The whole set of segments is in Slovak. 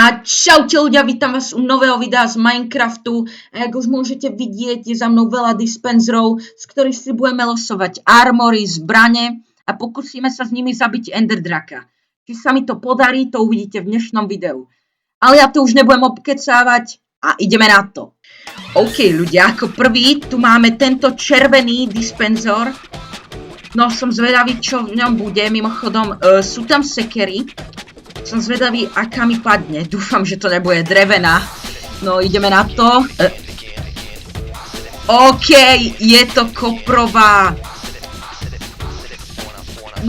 A čaute ľudia, vítam vás u nového videa z Minecraftu. A jak už môžete vidieť, je za mnou veľa dispenzerov, z ktorých si budeme losovať armory, zbrane a pokúsime sa s nimi zabiť Enderdraka. Či sa mi to podarí, to uvidíte v dnešnom videu. Ale ja to už nebudem obkecávať a ideme na to. OK ľudia, ako prvý tu máme tento červený dispenzor. No som zvedavý, čo v ňom bude. Mimochodom, sú tam sekery. Som zvedavý, aká mi padne. Dúfam, že to nebude drevená. No, ideme na to. OK, je to koprová.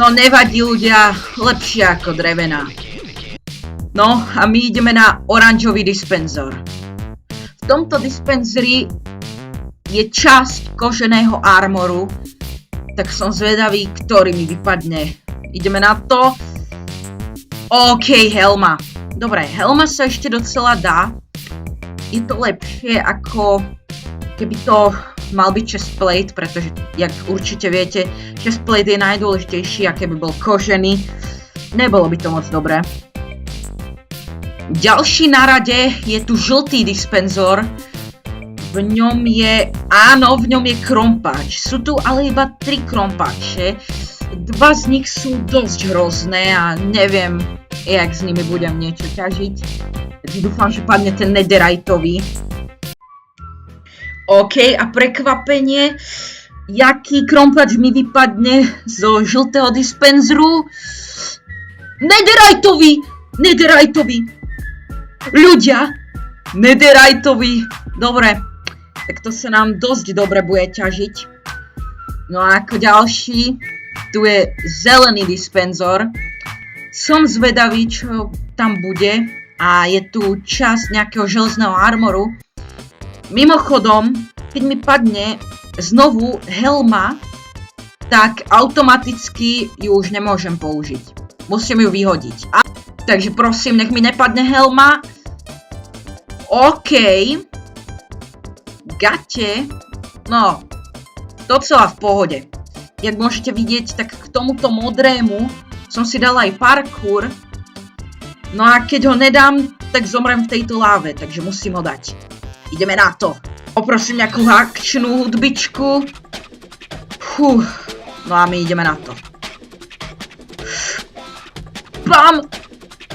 No, nevadí ľudia. Lepšie ako drevená. No, a my ideme na oranžový dispenzor. V tomto dispenzeri je časť koženého armoru. Tak som zvedavý, ktorý mi vypadne. Ideme na to. OK, helma. Dobre, helma sa ešte docela dá. Je to lepšie ako keby to mal byť chestplate, pretože, jak určite viete, chestplate je najdôležitejší a keby bol kožený, nebolo by to moc dobré. Ďalší na rade je tu žltý dispenzor. V ňom je, áno, v ňom je krompáč. Sú tu ale iba 3 krompáče. 2 z nich sú dosť hrozné a neviem, jak s nimi budem niečo ťažiť. Dúfam, že padne ten netheriteový. OK, a prekvapenie, jaký krompač mi vypadne zo žltého dispenzeru? Netheriteový! Netheriteový! Ľudia! Netheriteový! Dobre, tak to sa nám dosť dobre bude ťažiť. No a ako ďalší, tu je zelený dispenzor. Som zvedavý, čo tam bude. A je tu časť nejakého železného armoru. Mimochodom, keď mi padne znovu helma, tak automaticky ju už nemôžem použiť. Musím ju vyhodiť. Takže prosím, nech mi nepadne helma. OK. Gate. No, docela v pohode. Jak môžete vidieť, tak k tomuto modrému som si dal aj parkour. No a keď ho nedám, tak zomrem v tejto láve, takže musím ho dať. Ideme na to. Poprosím nejakú akčnú hudbičku. No a my ideme na to. Bam!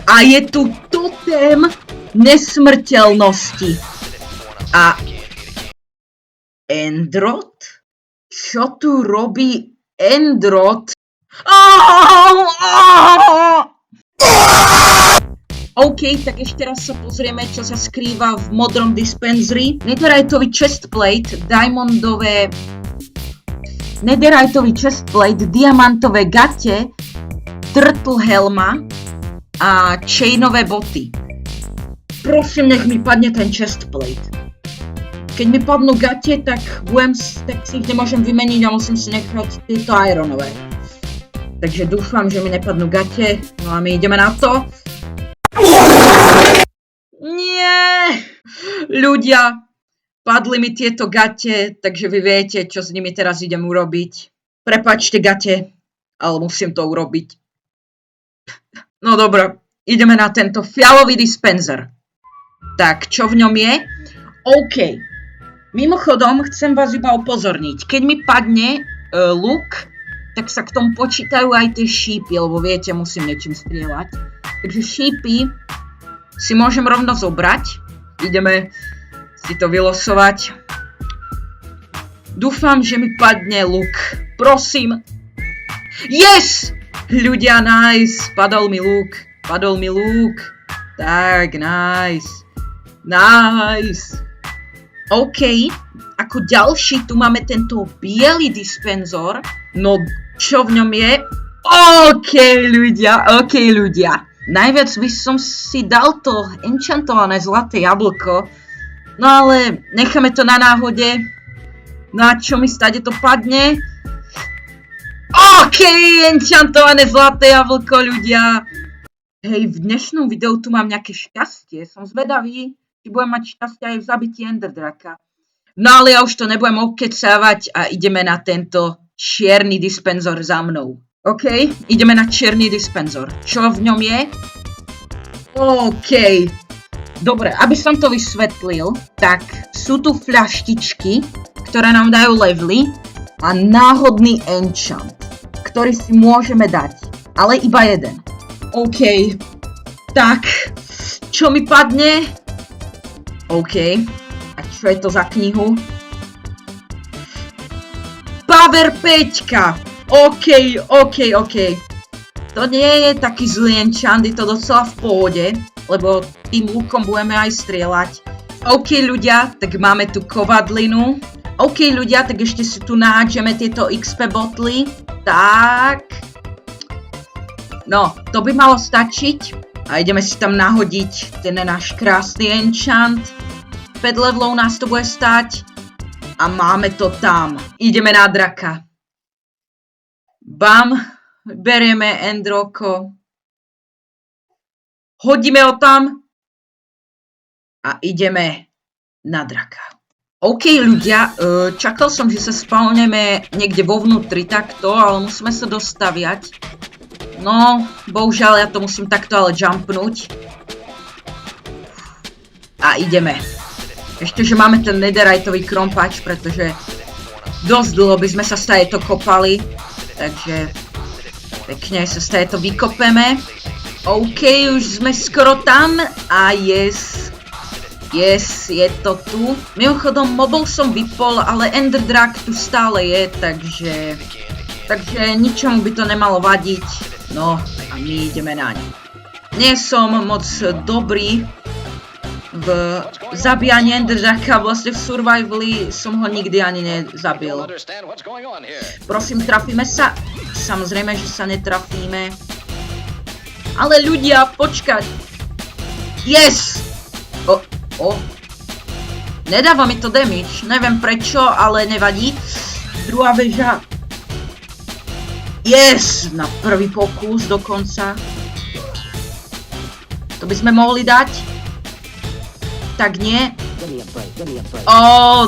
A je tu totém nesmrteľnosti. A Endrot? Čo tu robí Endrot? OK, tak ešte raz sa pozrieme, čo sa skrýva v modrom dispenzeri. Netheriteový chestplate, netheriteový chestplate, diamantové gate, turtle helma a chainové boty. Prosím, nech mi padne ten chestplate. Keď mi padnú gate, tak si ich nemôžem vymeniť a musím si nechať tieto ironové. Takže dúfam, že mi nepadnú gate. No a my ideme na to. Nie! Ľudia, padli mi tieto gate, takže vy viete, čo s nimi teraz idem urobiť. Prepáčte gate, ale musím to urobiť. No dobré, ideme na tento fialový dispenzer. Tak, čo v ňom je? OK. Mimochodom, chcem vás iba upozorniť. Keď mi padne luk, tak sa k tomu počítajú aj tie šípy, lebo viete, musím niečím strieľať. Takže šípy si môžem rovno zobrať. Ideme si to vylosovať. Dúfam, že mi padne luk. Prosím. Yes! Ľudia, nice. Padol mi luk. Tak, nice. Nice. OK. Ako ďalší tu máme tento biely dispenzor. No, čo v ňom je? OK, ľudia. Najviac by som si dal to enchantované zlaté jablko. No ale necháme to na náhode. No a čo mi stade to padne? OK, enchantované zlaté jablko, ľudia. Hej, v dnešnom videu tu mám nejaké šťastie. Som zvedavý, či budem mať šťastie aj v zabití Enderdraka. No ale ja už to nebudem obkecávať a ideme na tento čierny dispenzor za mnou. OK, ideme na čierny dispenzor. Čo v ňom je? OK, Dobre, aby som to vysvetlil, tak sú tu fľaštičky, ktoré nám dajú levely a náhodný enchant, ktorý si môžeme dať, ale iba jeden. OK, tak, čo mi padne? OK, a čo je to za knihu? Power 5! OK. To nie je taký zlý enchant, je to docela v pohode, lebo tým lúkom budeme aj strieľať. OK ľudia, tak máme tu kovadlinu. OK ľudia, tak ešte si tu nahádžeme tieto XP botly. Tak. No, to by malo stačiť. A ideme si tam nahodiť ten náš krásny enchant. 5 levelov nás to bude stať. A máme to tam. Ideme na draka. Bam. Berieme Endroko. Hodíme ho tam. A ideme na draka. OK ľudia, čakal som, že sa spawneme niekde vo vnútri takto, ale musíme sa dostaviať. No, bohužiaľ ja to musím takto ale jumpnúť. A ideme. Ešte, že máme ten netheriteový krompač, pretože dosť dlho by sme sa z tejto kopali. Takže pekne sa z tejto vykopeme. OK, už sme skoro tam a yes, je to tu. Mimochodom, mobov som vypol, ale Ender Drag tu stále je, takže ničomu by to nemalo vadiť. No a my ideme na ňu. Nie som moc dobrý v zabíjaní Ender Draga, vlastne v survivali som ho nikdy ani nezabil. Prosím, trafíme sa? Samozrejme, že sa netrafíme. Ale ľudia, počkať. Yes! Nedáva mi to damage, neviem prečo, ale nevadí. Druhá väža. Yes! Na prvý pokus dokonca. To by sme mohli dať. Tak nie.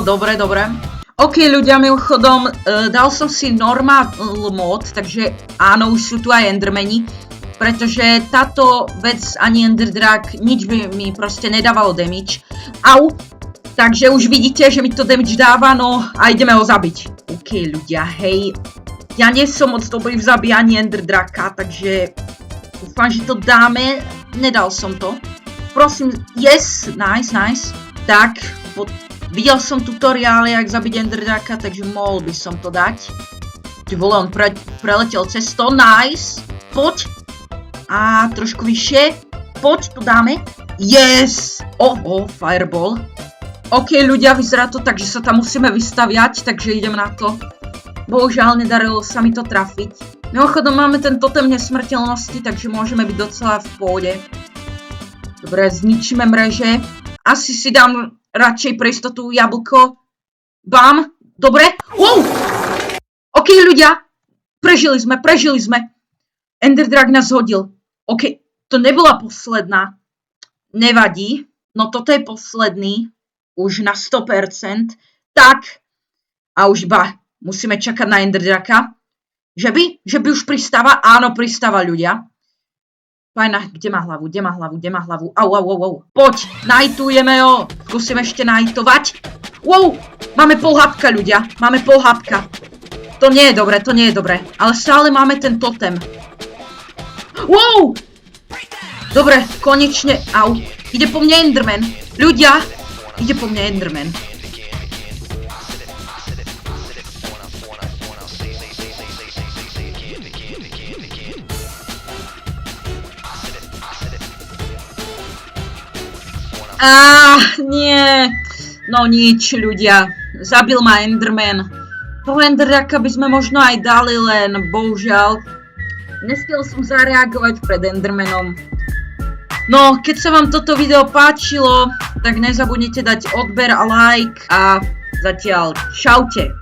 Dobre. OK ľudia, mimochodom, dal som si normal mod, takže áno, už sú tu aj endermeni. Pretože táto vec ani Ender Drag, nič by mi proste nedávalo damage. Au! Takže už vidíte, že mi to damage dáva, no a ideme ho zabiť. OK ľudia, hej. Ja nie som moc dobrý v zabíjaní Ender Draga, takže dúfam, že to dáme. Nedal som to. Prosím, yes, nice. Tak, videl som tutoriály, jak zabiť Ender Draga, takže mohol by som to dať. Ty vole, on preletel cez to, nice. Poď. A trošku vyššie. Poď, tu dáme. Yes! Fireball. OK, ľudia, vyzerá to tak, že sa tam musíme vystaviať, takže idem na to. Bohužiaľ, nedarilo sa mi to trafiť. Mimochodom, máme ten totem nesmrteľnosti, takže môžeme byť docela v pohode. Dobre, zničíme mreže. Asi si dám radšej pre istotu jablko. Bam! Dobre. Wow! OK, ľudia, prežili sme. Ender Drag nás hodil. OK, to nebola posledná. Nevadí. No toto je posledný. Už na 100%. Tak. A už musíme čakať na Ender Draga. Že by už pristáva? Áno, pristáva ľudia. Fajna, kde má hlavu? Au. Poď, najtujeme ho. Skúsim ešte najtovať. Wow, máme pol hapka, ľudia. To nie je dobre. Ale stále máme ten totem. Wow! Dobre, konečne. Au. Ide po mne Enderman. Ľudia, ide po mne Enderman. Nie. No nič, ľudia. Zabil ma Enderman. Toho Enderdraka by sme možno aj dali, len bohužiaľ nestiel som zareagovať pred Endermanom. No, keď sa vám toto video páčilo, tak nezabudnite dať odber a like a zatiaľ čaute.